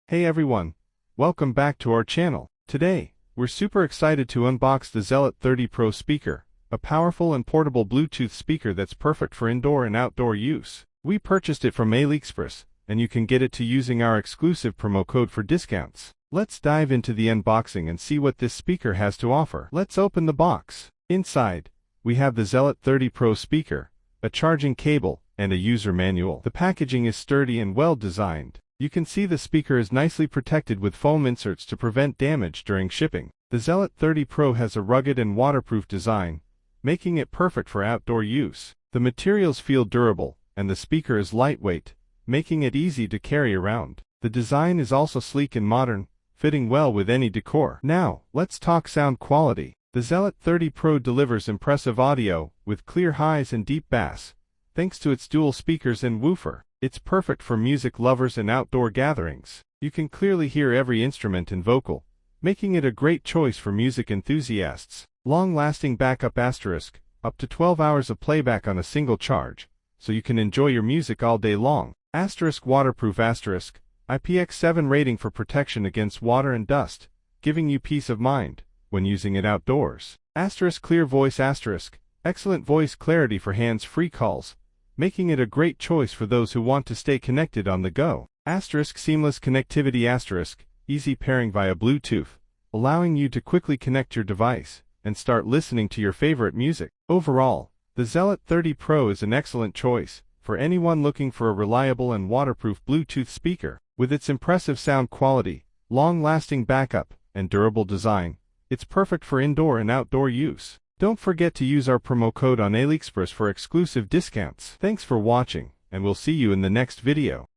Hey everyone, welcome back to our channel. Today, we're super excited to unbox the Zealot 30 Pro speaker, a powerful and portable Bluetooth speaker that's perfect for indoor and outdoor use. We purchased it from AliExpress, and you can get it using our exclusive promo code for discounts. Let's dive into the unboxing and see what this speaker has to offer. Let's open the box. Inside, we have the Zealot 30 Pro speaker, a charging cable, and a user manual. The packaging is sturdy and well designed. You can see the speaker is nicely protected with foam inserts to prevent damage during shipping. The Zealot 30 Pro has a rugged and waterproof design, making it perfect for outdoor use. The materials feel durable, and the speaker is lightweight, making it easy to carry around. The design is also sleek and modern, fitting well with any decor. Now, let's talk sound quality. The Zealot 30 Pro delivers impressive audio, with clear highs and deep bass, thanks to its dual speakers and woofer. It's perfect for music lovers and outdoor gatherings. You can clearly hear every instrument and vocal, making it a great choice for music enthusiasts. Long-lasting backup asterisk, up to 12 hours of playback on a single charge, so you can enjoy your music all day long. Asterisk waterproof asterisk, IPX7 rating for protection against water and dust, giving you peace of mind when using it outdoors. Asterisk clear voice asterisk, excellent voice clarity for hands-free calls, making it a great choice for those who want to stay connected on the go. Asterisk seamless connectivity asterisk, easy pairing via Bluetooth, allowing you to quickly connect your device and start listening to your favorite music. Overall, the Zealot 30 Pro is an excellent choice for anyone looking for a reliable and waterproof Bluetooth speaker. With its impressive sound quality, long-lasting backup, and durable design, it's perfect for indoor and outdoor use. Don't forget to use our promo code on AliExpress for exclusive discounts. Thanks for watching, and we'll see you in the next video.